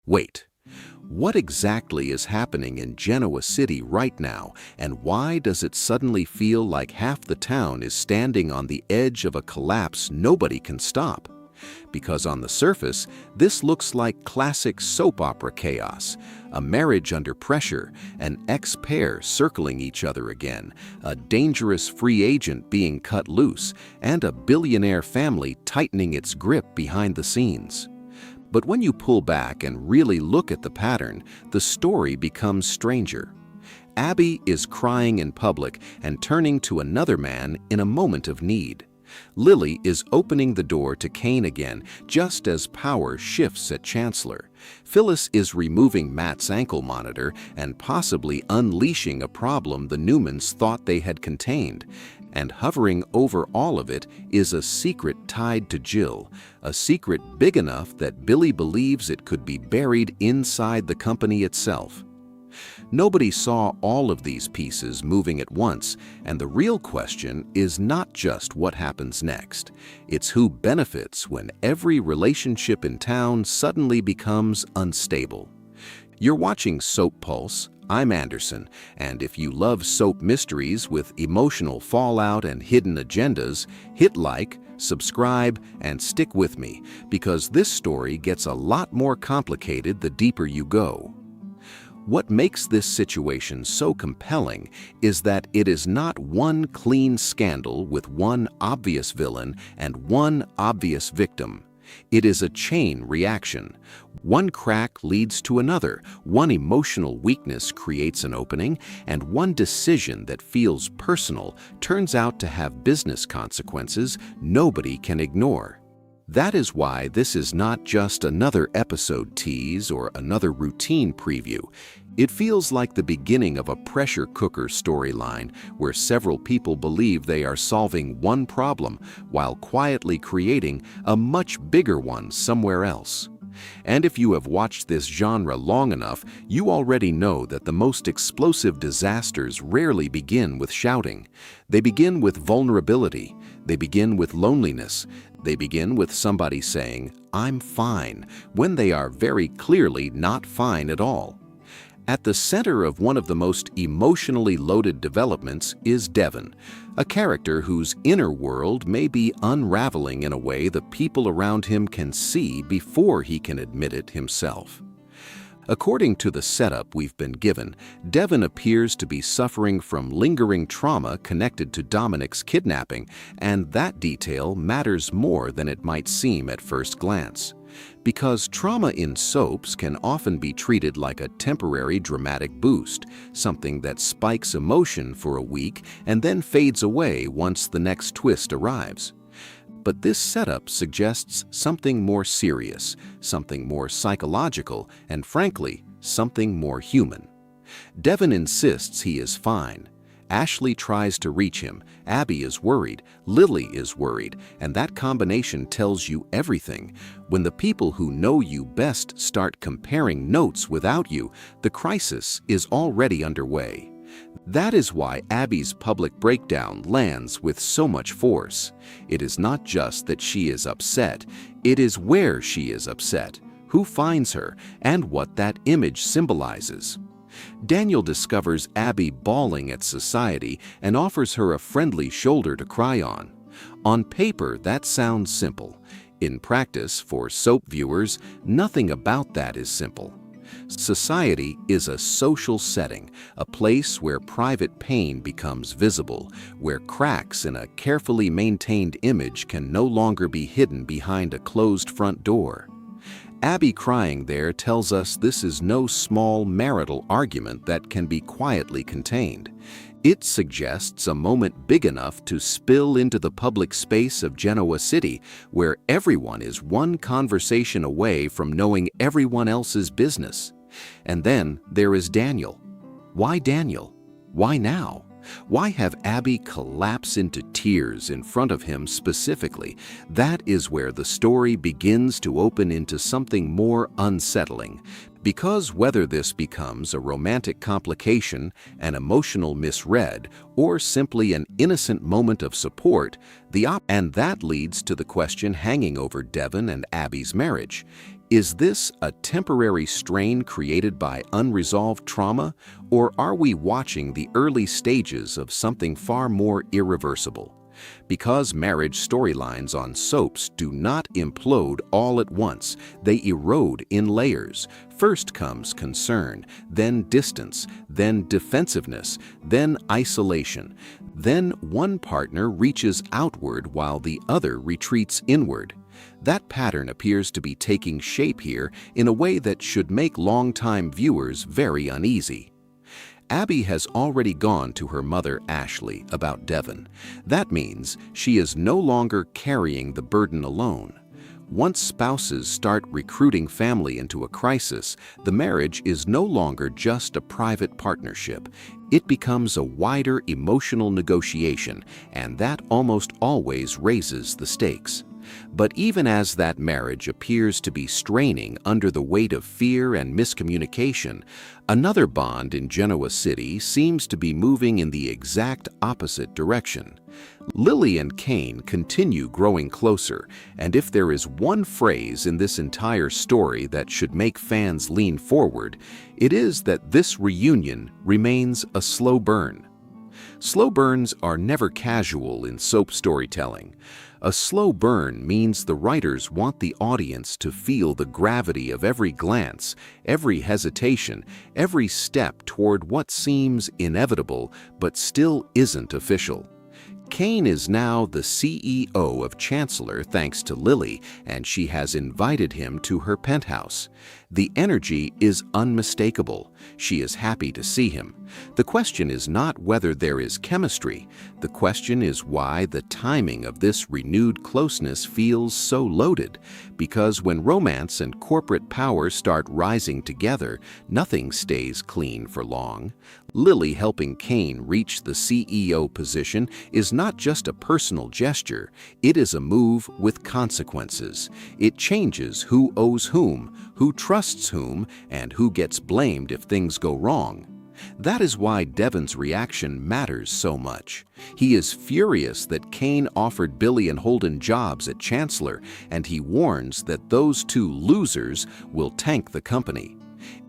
Wait, what exactly is happening in Genoa City right now, and why does it suddenly feel like half the town is standing on the edge of a collapse nobody can stop? Because on the surface, this looks like classic soap opera chaos, a marriage under pressure, an ex-pair circling each other again, a dangerous free agent being cut loose, and a billionaire family tightening its grip behind the scenes. But when you pull back and really look at the pattern, the story becomes stranger. Abby is crying in public and turning to another man in a moment of need. Lily is opening the door to Kane again, just as power shifts at Chancellor. Phyllis is removing Matt's ankle monitor and possibly unleashing a problem the Newmans thought they had contained. And hovering over all of it is a secret tied to Jill, a secret big enough that Billy believes it could be buried inside the company itself. Nobody saw all of these pieces moving at once, and the real question is not just what happens next. It's who benefits when every relationship in town suddenly becomes unstable. You're watching Soap Pulse. I'm Anderson, and if you love soap mysteries with emotional fallout and hidden agendas, hit like, subscribe, and stick with me, because this story gets a lot more complicated the deeper you go. What makes this situation so compelling is that it is not one clean scandal with one obvious villain and one obvious victim. It is a chain reaction. One crack leads to another, one emotional weakness creates an opening, and one decision that feels personal turns out to have business consequences nobody can ignore. That is why this is not just another episode tease or another routine preview. It feels like the beginning of a pressure cooker storyline where several people believe they are solving one problem while quietly creating a much bigger one somewhere else. And if you have watched this genre long enough, you already know that the most explosive disasters rarely begin with shouting. They begin with vulnerability. They begin with loneliness. They begin with somebody saying, "I'm fine," when they are very clearly not fine at all. At the center of one of the most emotionally loaded developments is Devon, a character whose inner world may be unraveling in a way the people around him can see before he can admit it himself. According to the setup we've been given, Devon appears to be suffering from lingering trauma connected to Dominic's kidnapping, and that detail matters more than it might seem at first glance. Because trauma in soaps can often be treated like a temporary dramatic boost, something that spikes emotion for a week and then fades away once the next twist arrives. But this setup suggests something more serious, something more psychological, and frankly, something more human. Devon insists he is fine. Ashley tries to reach him, Abby is worried, Lily is worried, and that combination tells you everything. When the people who know you best start comparing notes without you, the crisis is already underway. That is why Abby's public breakdown lands with so much force. It is not just that she is upset, it is where she is upset, who finds her, and what that image symbolizes. Daniel discovers Abby bawling at society and offers her a friendly shoulder to cry on. On paper, that sounds simple. In practice, for soap viewers, nothing about that is simple. Society is a social setting, a place where private pain becomes visible, where cracks in a carefully maintained image can no longer be hidden behind a closed front door. Abby crying there tells us this is no small marital argument that can be quietly contained. It suggests a moment big enough to spill into the public space of Genoa City, where everyone is one conversation away from knowing everyone else's business. And then there is Daniel. Why Daniel? Why now? Why have Abby collapse into tears in front of him specifically? That is where the story begins to open into something more unsettling. Because whether this becomes a romantic complication, an emotional misread, or simply an innocent moment of support, and that leads to the question hanging over Devon and Abby's marriage. Is this a temporary strain created by unresolved trauma, or are we watching the early stages of something far more irreversible? Because marriage storylines on soaps do not implode all at once, they erode in layers. First comes concern, then distance, then defensiveness, then isolation. Then one partner reaches outward while the other retreats inward. That pattern appears to be taking shape here in a way that should make longtime viewers very uneasy. Abby has already gone to her mother Ashley about Devon. That means she is no longer carrying the burden alone. Once spouses start recruiting family into a crisis, the marriage is no longer just a private partnership. It becomes a wider emotional negotiation, and that almost always raises the stakes. But even as that marriage appears to be straining under the weight of fear and miscommunication, another bond in Genoa City seems to be moving in the exact opposite direction. Lily and Cain continue growing closer, and if there is one phrase in this entire story that should make fans lean forward, it is that this reunion remains a slow burn. Slow burns are never casual in soap storytelling. A slow burn means the writers want the audience to feel the gravity of every glance, every hesitation, every step toward what seems inevitable but still isn't official. Cain is now the CEO of Chancellor thanks to Lily, and she has invited him to her penthouse. The energy is unmistakable. She is happy to see him. The question is not whether there is chemistry. The question is why the timing of this renewed closeness feels so loaded. Because when romance and corporate power start rising together, nothing stays clean for long. Lily helping Cain reach the CEO position is not just a personal gesture, it is a move with consequences. It changes who owes whom, who trusts whom, and who gets blamed if things go wrong. That is why Devon's reaction matters so much. He is furious that Cain offered Billy and Holden jobs at Chancellor, and he warns that those two losers will tank the company.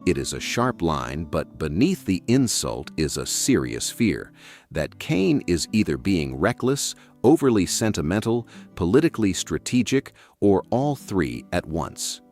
It is a sharp line, but beneath the insult is a serious fear that Cain is either being reckless, overly sentimental, politically strategic, or all three at once.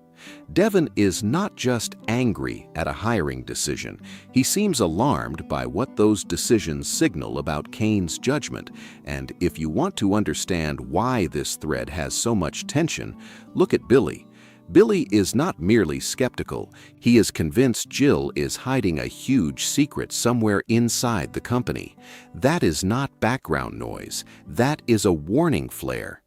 Devon is not just angry at a hiring decision. He seems alarmed by what those decisions signal about Cain's judgment. And if you want to understand why this thread has so much tension, look at Billy. Billy is not merely skeptical. He is convinced Jill is hiding a huge secret somewhere inside the company. That is not background noise. That is a warning flare.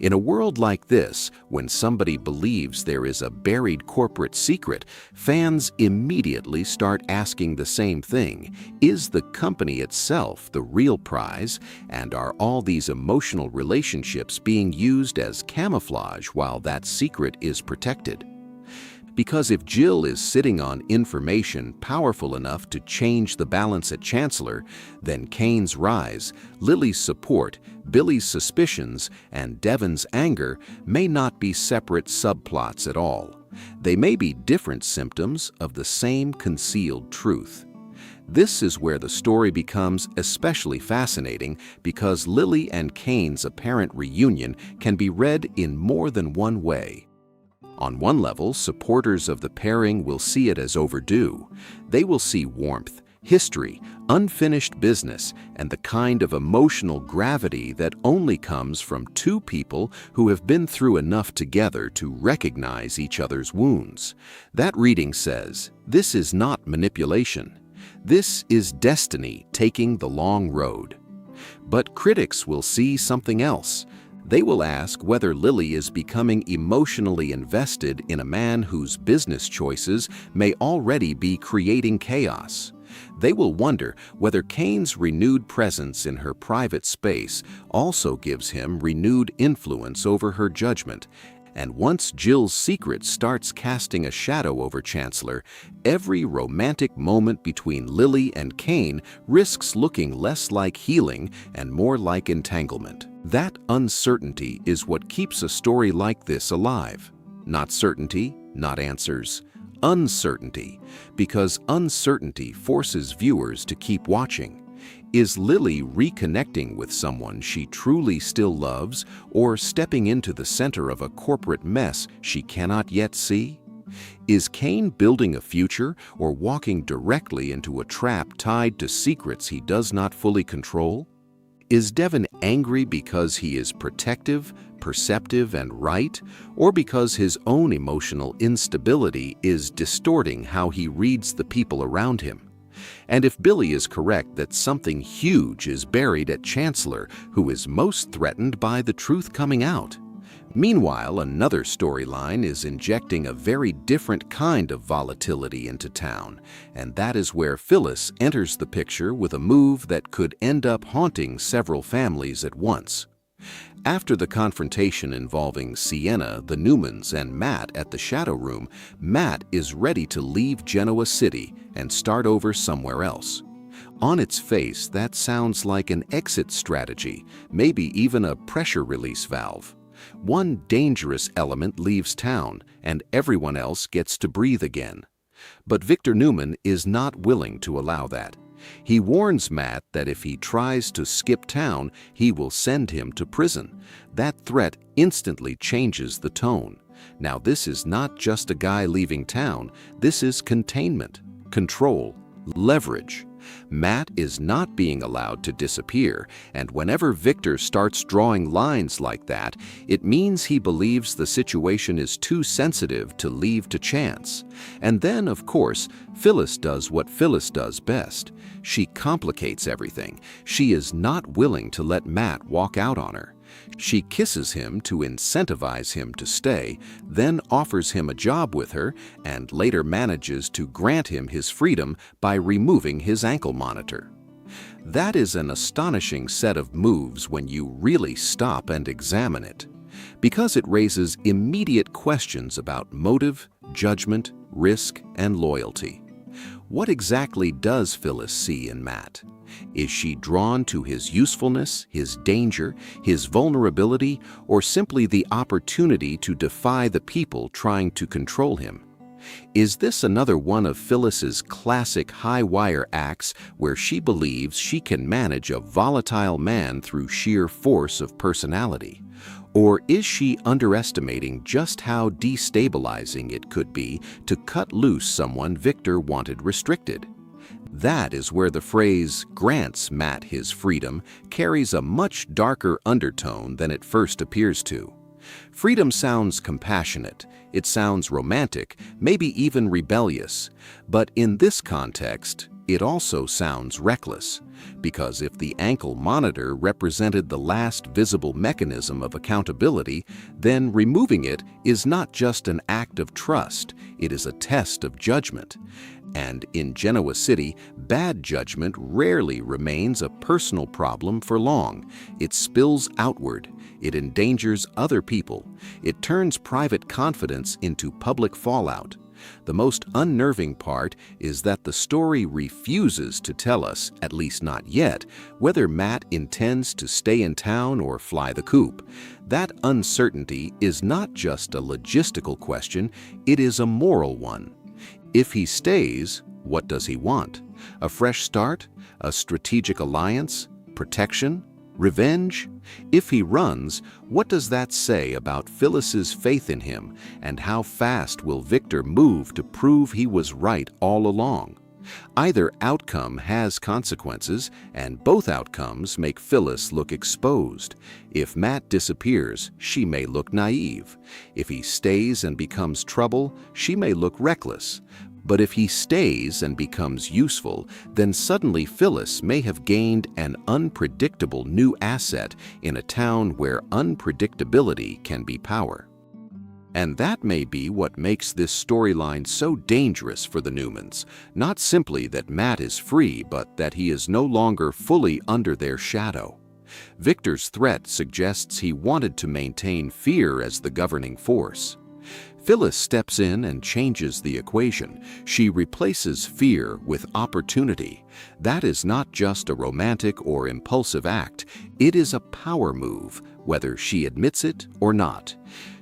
In a world like this, when somebody believes there is a buried corporate secret, fans immediately start asking the same thing. Is the company itself the real prize? And are all these emotional relationships being used as camouflage while that secret is protected? Because if Jill is sitting on information powerful enough to change the balance at Chancellor, then Cain's rise, Lily's support, Billy's suspicions, and Devon's anger may not be separate subplots at all. They may be different symptoms of the same concealed truth. This is where the story becomes especially fascinating because Lily and Cain's apparent reunion can be read in more than one way. On one level, supporters of the pairing will see it as overdue. They will see warmth, history, unfinished business, and the kind of emotional gravity that only comes from two people who have been through enough together to recognize each other's wounds. That reading says, this is not manipulation. This is destiny taking the long road. But critics will see something else. They will ask whether Lily is becoming emotionally invested in a man whose business choices may already be creating chaos. They will wonder whether Cain's renewed presence in her private space also gives him renewed influence over her judgment. And once Jill's secret starts casting a shadow over Chancellor, every romantic moment between Lily and Cain risks looking less like healing and more like entanglement. That uncertainty is what keeps a story like this alive. Not certainty, not answers. Uncertainty, because uncertainty forces viewers to keep watching. Is Lily reconnecting with someone she truly still loves, or stepping into the center of a corporate mess she cannot yet see? Is Kane building a future or walking directly into a trap tied to secrets he does not fully control? Is Devon angry because he is protective, perceptive, and right, or because his own emotional instability is distorting how he reads the people around him? And if Billy is correct that something huge is buried at Chancellor, who is most threatened by the truth coming out? Meanwhile, another storyline is injecting a very different kind of volatility into town, and that is where Phyllis enters the picture with a move that could end up haunting several families at once. After the confrontation involving Sienna, the Newmans, and Matt at the Shadow Room, Matt is ready to leave Genoa City and start over somewhere else. On its face, that sounds like an exit strategy, maybe even a pressure release valve. One dangerous element leaves town, and everyone else gets to breathe again. But Victor Newman is not willing to allow that. He warns Matt that if he tries to skip town, he will send him to prison. That threat instantly changes the tone. Now, this is not just a guy leaving town. This is containment, control, leverage. Matt is not being allowed to disappear, and whenever Victor starts drawing lines like that, it means he believes the situation is too sensitive to leave to chance. And then, of course, Phyllis does what Phyllis does best. She complicates everything. She is not willing to let Matt walk out on her. She kisses him to incentivize him to stay, then offers him a job with her, and later manages to grant him his freedom by removing his ankle monitor. That is an astonishing set of moves when you really stop and examine it, because it raises immediate questions about motive, judgment, risk, and loyalty. What exactly does Phyllis see in Matt? Is she drawn to his usefulness, his danger, his vulnerability, or simply the opportunity to defy the people trying to control him? Is this another one of Phyllis's classic high-wire acts where she believes she can manage a volatile man through sheer force of personality? Or is she underestimating just how destabilizing it could be to cut loose someone Victor wanted restricted? That is where the phrase "grants Matt his freedom" carries a much darker undertone than it first appears to. Freedom sounds compassionate, it sounds romantic, maybe even rebellious, but in this context, it also sounds reckless, because if the ankle monitor represented the last visible mechanism of accountability, then removing it is not just an act of trust, it is a test of judgment. And in Genoa City, bad judgment rarely remains a personal problem for long. It spills outward. It endangers other people. It turns private confidence into public fallout. The most unnerving part is that the story refuses to tell us, at least not yet, whether Matt intends to stay in town or fly the coop. That uncertainty is not just a logistical question, it is a moral one. If he stays, what does he want? A fresh start? A strategic alliance? Protection? Revenge? If he runs, what does that say about Phyllis's faith in him, and how fast will Victor move to prove he was right all along? Either outcome has consequences, and both outcomes make Phyllis look exposed. If Matt disappears, she may look naive. If he stays and becomes trouble, she may look reckless. But if he stays and becomes useful, then suddenly Phyllis may have gained an unpredictable new asset in a town where unpredictability can be power. And that may be what makes this storyline so dangerous for the Newmans, not simply that Matt is free, but that he is no longer fully under their shadow. Victor's threat suggests he wanted to maintain fear as the governing force. Phyllis steps in and changes the equation. She replaces fear with opportunity. That is not just a romantic or impulsive act, it is a power move, whether she admits it or not.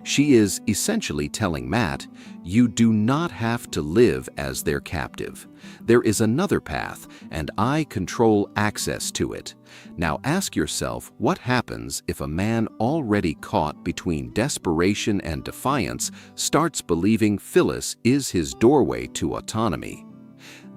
She is essentially telling Matt, you do not have to live as their captive. There is another path, and I control access to it. Now ask yourself what happens if a man already caught between desperation and defiance starts believing Phyllis is his doorway to autonomy.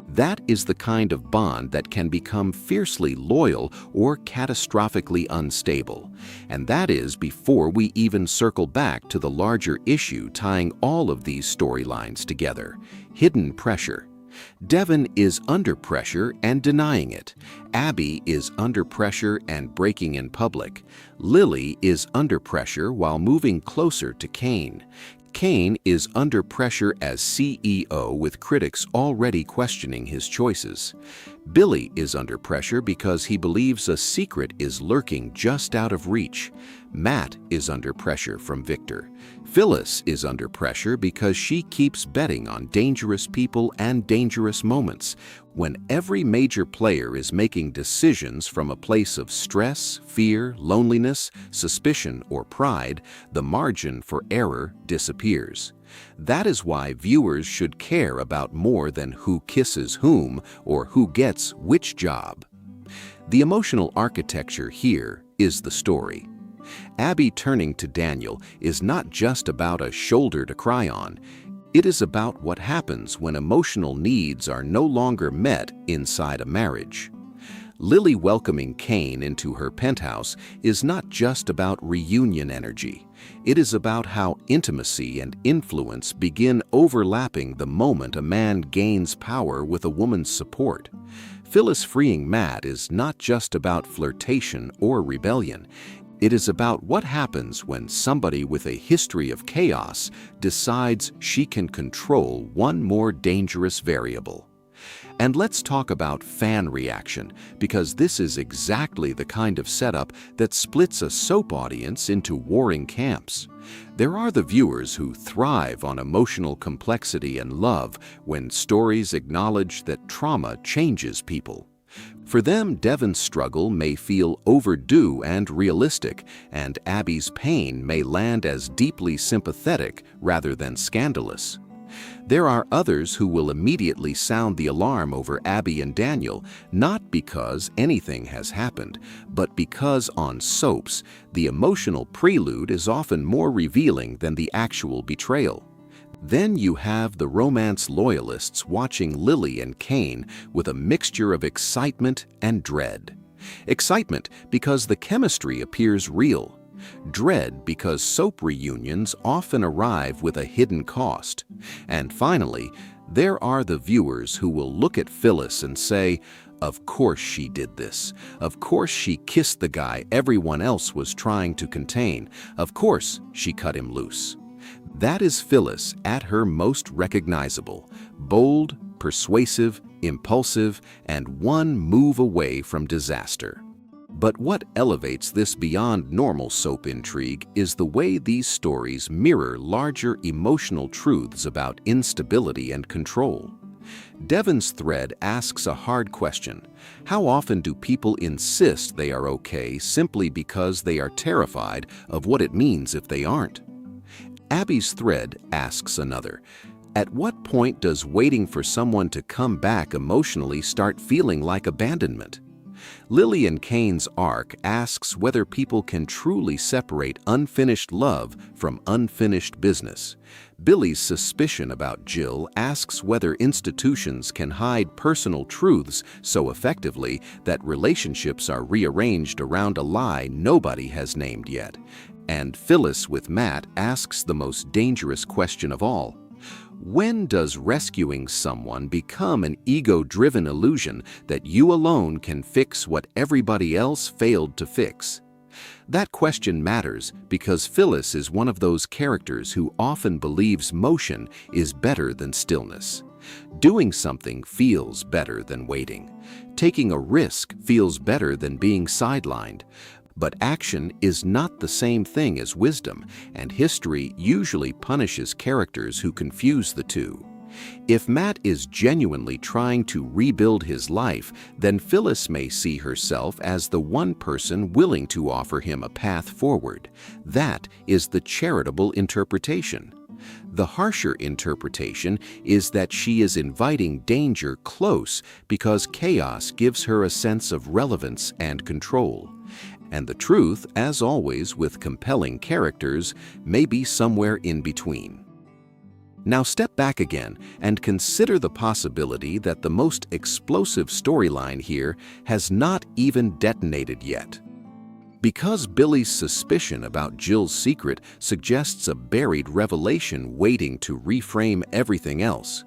That is the kind of bond that can become fiercely loyal or catastrophically unstable. And that is before we even circle back to the larger issue tying all of these storylines together: hidden pressure. Devon is under pressure and denying it. Abby is under pressure and breaking in public. Lily is under pressure while moving closer to Kane. Kane is under pressure as CEO with critics already questioning his choices. Billy is under pressure because he believes a secret is lurking just out of reach. Matt is under pressure from Victor. Phyllis is under pressure because she keeps betting on dangerous people and dangerous moments. When every major player is making decisions from a place of stress, fear, loneliness, suspicion, or pride, the margin for error disappears. That is why viewers should care about more than who kisses whom or who gets which job. The emotional architecture here is the story. Abby turning to Daniel is not just about a shoulder to cry on. It is about what happens when emotional needs are no longer met inside a marriage. Lily welcoming Kane into her penthouse is not just about reunion energy. It is about how intimacy and influence begin overlapping the moment a man gains power with a woman's support. Phyllis freeing Matt is not just about flirtation or rebellion. It is about what happens when somebody with a history of chaos decides she can control one more dangerous variable. And let's talk about fan reaction, because this is exactly the kind of setup that splits a soap audience into warring camps. There are the viewers who thrive on emotional complexity and love when stories acknowledge that trauma changes people. For them, Devon's struggle may feel overdue and realistic, and Abby's pain may land as deeply sympathetic rather than scandalous. There are others who will immediately sound the alarm over Abby and Daniel, not because anything has happened, but because on soaps, the emotional prelude is often more revealing than the actual betrayal. Then you have the romance loyalists watching Lily and Kane with a mixture of excitement and dread. Excitement because the chemistry appears real. Dread because soap reunions often arrive with a hidden cost. And finally, there are the viewers who will look at Phyllis and say, "Of course she did this. Of course she kissed the guy everyone else was trying to contain. Of course she cut him loose." That is Phyllis at her most recognizable: bold, persuasive, impulsive, and one move away from disaster. But what elevates this beyond normal soap intrigue is the way these stories mirror larger emotional truths about instability and control. Devon's thread asks a hard question: how often do people insist they are okay simply because they are terrified of what it means if they aren't? Abby's thread asks another: at what point does waiting for someone to come back emotionally start feeling like abandonment? Lily and Kane's arc asks whether people can truly separate unfinished love from unfinished business. Billy's suspicion about Jill asks whether institutions can hide personal truths so effectively that relationships are rearranged around a lie nobody has named yet. And Phyllis with Matt asks the most dangerous question of all: when does rescuing someone become an ego-driven illusion that you alone can fix what everybody else failed to fix? That question matters because Phyllis is one of those characters who often believes motion is better than stillness. Doing something feels better than waiting. Taking a risk feels better than being sidelined. But action is not the same thing as wisdom, and history usually punishes characters who confuse the two. If Matt is genuinely trying to rebuild his life, then Phyllis may see herself as the one person willing to offer him a path forward. That is the charitable interpretation. The harsher interpretation is that she is inviting danger close because chaos gives her a sense of relevance and control. And the truth, as always with compelling characters, may be somewhere in between. Now step back again and consider the possibility that the most explosive storyline here has not even detonated yet. Because Billy's suspicion about Jill's secret suggests a buried revelation waiting to reframe everything else.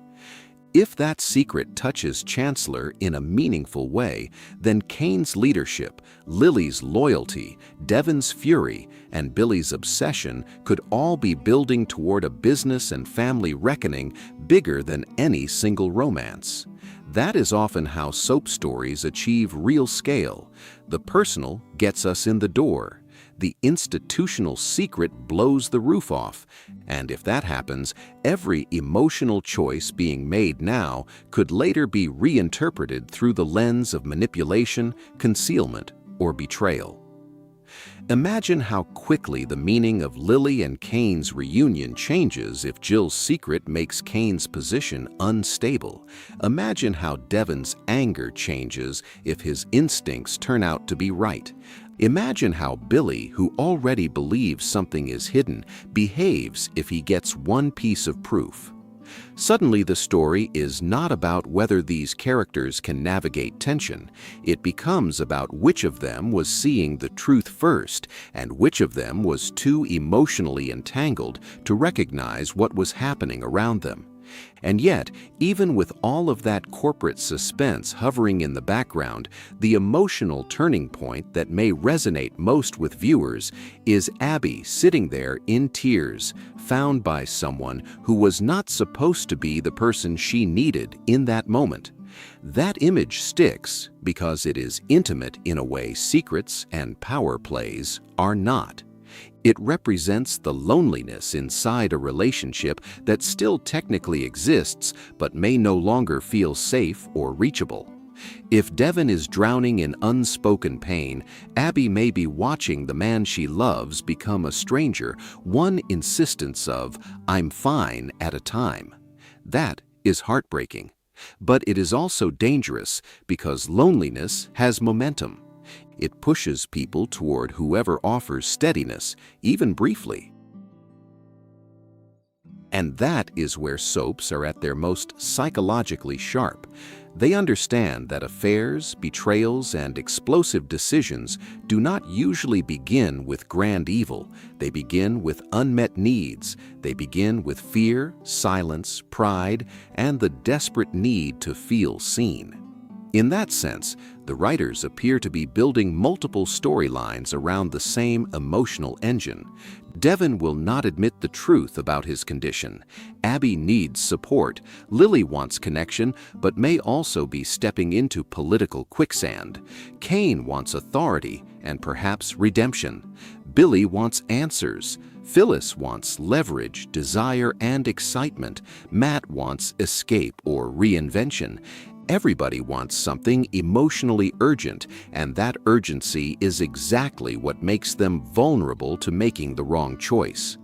If that secret touches Chancellor in a meaningful way, then Kane's leadership, Lily's loyalty, Devon's fury, and Billy's obsession could all be building toward a business and family reckoning bigger than any single romance. That is often how soap stories achieve real scale. The personal gets us in the door. The institutional secret blows the roof off, and if that happens, every emotional choice being made now could later be reinterpreted through the lens of manipulation, concealment, or betrayal. Imagine how quickly the meaning of Lily and Kane's reunion changes if Jill's secret makes Kane's position unstable. Imagine how Devon's anger changes if his instincts turn out to be right. Imagine how Billy, who already believes something is hidden, behaves if he gets one piece of proof. Suddenly, the story is not about whether these characters can navigate tension. It becomes about which of them was seeing the truth first and which of them was too emotionally entangled to recognize what was happening around them. And yet, even with all of that corporate suspense hovering in the background, the emotional turning point that may resonate most with viewers is Abby sitting there in tears, found by someone who was not supposed to be the person she needed in that moment. That image sticks because it is intimate in a way secrets and power plays are not. It represents the loneliness inside a relationship that still technically exists but may no longer feel safe or reachable. If Devon is drowning in unspoken pain, Abby may be watching the man she loves become a stranger, one insistence of, "I'm fine" at a time. That is heartbreaking. But it is also dangerous because loneliness has momentum. It pushes people toward whoever offers steadiness, even briefly. And that is where soaps are at their most psychologically sharp. They understand that affairs, betrayals, and explosive decisions do not usually begin with grand evil. They begin with unmet needs. They begin with fear, silence, pride, and the desperate need to feel seen. In that sense, the writers appear to be building multiple storylines around the same emotional engine. Devon will not admit the truth about his condition. Abby needs support. Lily wants connection, but may also be stepping into political quicksand. Kane wants authority and perhaps redemption. Billy wants answers. Phyllis wants leverage, desire, and excitement. Matt wants escape or reinvention. Everybody wants something emotionally urgent, and that urgency is exactly what makes them vulnerable to making the wrong choice.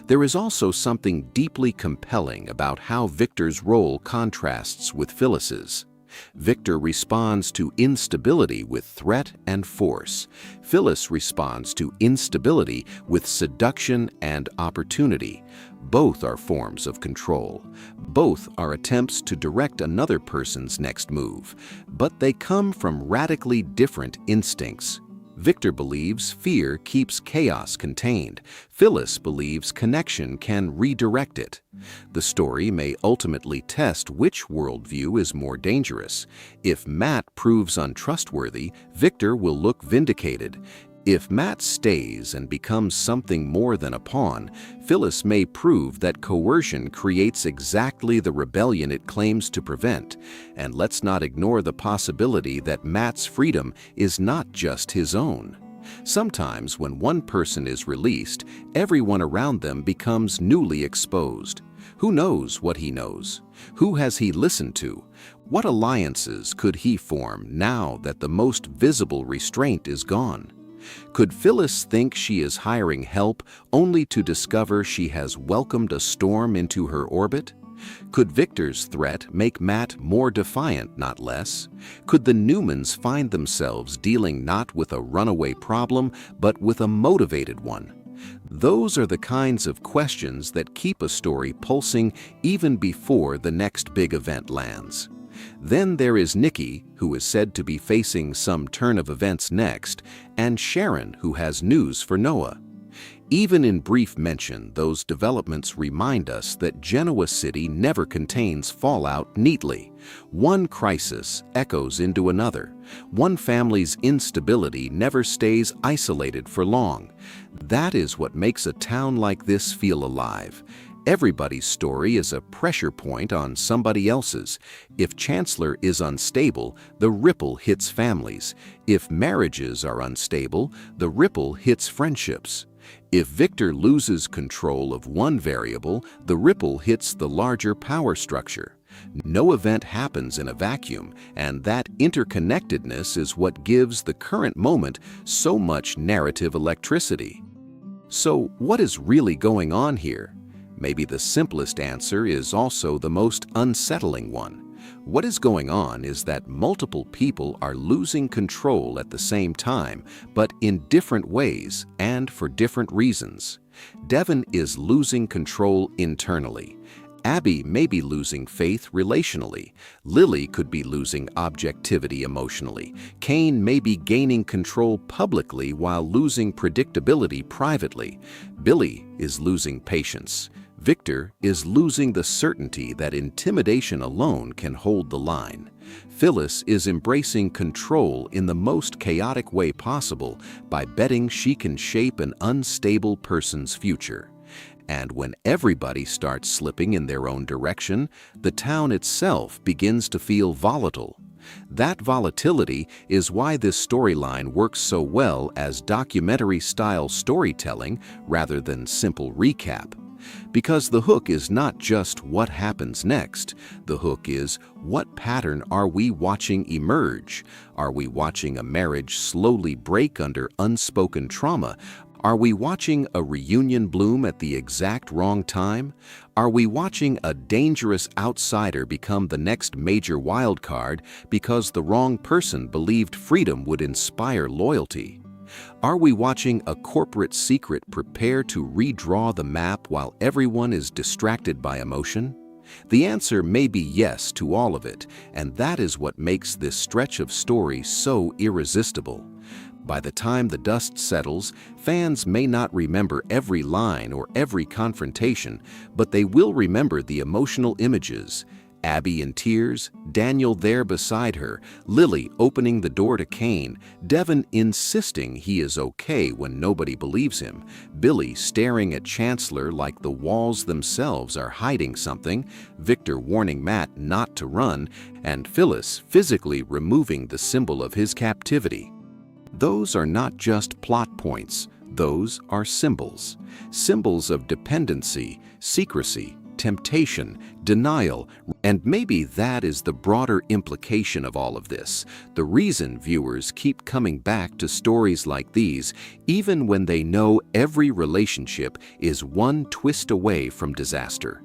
There is also something deeply compelling about how Victor's role contrasts with Phyllis's. Victor responds to instability with threat and force. Phyllis responds to instability with seduction and opportunity. Both are forms of control. Both are attempts to direct another person's next move, but they come from radically different instincts. Victor believes fear keeps chaos contained. Phyllis believes connection can redirect it. The story may ultimately test which worldview is more dangerous. If Matt proves untrustworthy, Victor will look vindicated. If Matt stays and becomes something more than a pawn, Phyllis may prove that coercion creates exactly the rebellion it claims to prevent. And let's not ignore the possibility that Matt's freedom is not just his own. Sometimes when one person is released, everyone around them becomes newly exposed. Who knows what he knows? Who has he listened to? What alliances could he form now that the most visible restraint is gone? Could Phyllis think she is hiring help only to discover she has welcomed a storm into her orbit? Could Victor's threat make Matt more defiant, not less? Could the Newmans find themselves dealing not with a runaway problem, but with a motivated one? Those are the kinds of questions that keep a story pulsing even before the next big event lands. Then there is Nikki, who is said to be facing some turn of events next, and Sharon, who has news for Noah. Even in brief mention, those developments remind us that Genoa City never contains fallout neatly. One crisis echoes into another. One family's instability never stays isolated for long. That is what makes a town like this feel alive. Everybody's story is a pressure point on somebody else's. If Chancellor is unstable, the ripple hits families. If marriages are unstable, the ripple hits friendships. If Victor loses control of one variable, the ripple hits the larger power structure. No event happens in a vacuum, and that interconnectedness is what gives the current moment so much narrative electricity. So, what is really going on here? Maybe the simplest answer is also the most unsettling one. What is going on is that multiple people are losing control at the same time, but in different ways and for different reasons. Devon is losing control internally. Abby may be losing faith relationally. Lily could be losing objectivity emotionally. Kane may be gaining control publicly while losing predictability privately. Billy is losing patience. Victor is losing the certainty that intimidation alone can hold the line. Phyllis is embracing control in the most chaotic way possible by betting she can shape an unstable person's future. And when everybody starts slipping in their own direction, the town itself begins to feel volatile. That volatility is why this storyline works so well as documentary-style storytelling rather than simple recap. Because the hook is not just what happens next. The hook is, what pattern are we watching emerge? Are we watching a marriage slowly break under unspoken trauma? Are we watching a reunion bloom at the exact wrong time? Are we watching a dangerous outsider become the next major wild card because the wrong person believed freedom would inspire loyalty? Are we watching a corporate secret prepare to redraw the map while everyone is distracted by emotion? The answer may be yes to all of it, and that is what makes this stretch of story so irresistible. By the time the dust settles, fans may not remember every line or every confrontation, but they will remember the emotional images. Abby in tears, Daniel there beside her, Lily opening the door to Kane, Devon insisting he is okay when nobody believes him, Billy staring at Chancellor like the walls themselves are hiding something, Victor warning Matt not to run, and Phyllis physically removing the symbol of his captivity. Those are not just plot points, those are symbols. Symbols of dependency, secrecy, temptation, denial, and maybe that is the broader implication of all of this. The reason viewers keep coming back to stories like these, even when they know every relationship is one twist away from disaster.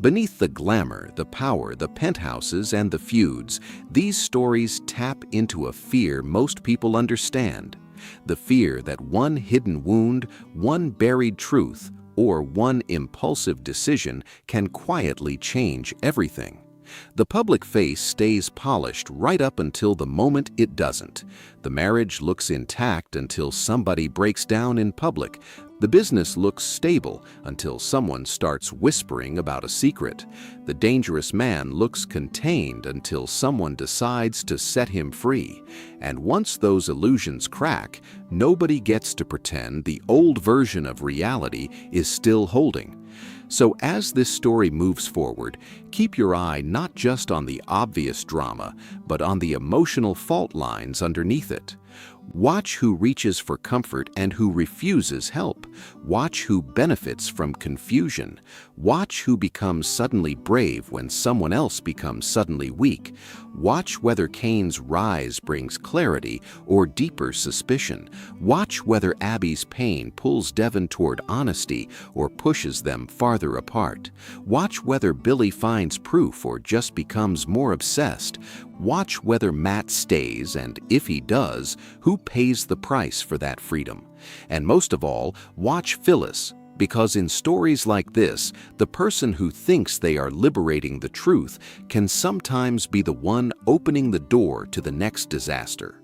Beneath the glamour, the power, the penthouses, and the feuds, these stories tap into a fear most people understand. The fear that one hidden wound, one buried truth, or one impulsive decision can quietly change everything. The public face stays polished right up until the moment it doesn't. The marriage looks intact until somebody breaks down in public. The business looks stable until someone starts whispering about a secret. The dangerous man looks contained until someone decides to set him free. And once those illusions crack, nobody gets to pretend the old version of reality is still holding. So as this story moves forward, keep your eye not just on the obvious drama, but on the emotional fault lines underneath it. Watch who reaches for comfort and who refuses help. Watch who benefits from confusion. Watch who becomes suddenly brave when someone else becomes suddenly weak. Watch whether Cain's rise brings clarity or deeper suspicion. Watch whether Abby's pain pulls Devon toward honesty or pushes them farther apart. Watch whether Billy finds proof or just becomes more obsessed. Watch whether Matt stays, and if he does, who pays the price for that freedom. And most of all, watch Phyllis, because in stories like this, the person who thinks they are liberating the truth can sometimes be the one opening the door to the next disaster.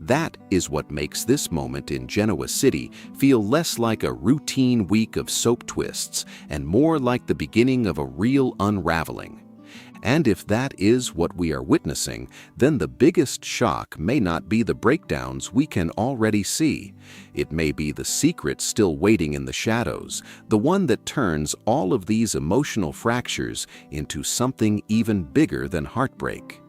That is what makes this moment in Genoa City feel less like a routine week of soap twists and more like the beginning of a real unraveling. And if that is what we are witnessing, then the biggest shock may not be the breakdowns we can already see. It may be the secret still waiting in the shadows, the one that turns all of these emotional fractures into something even bigger than heartbreak.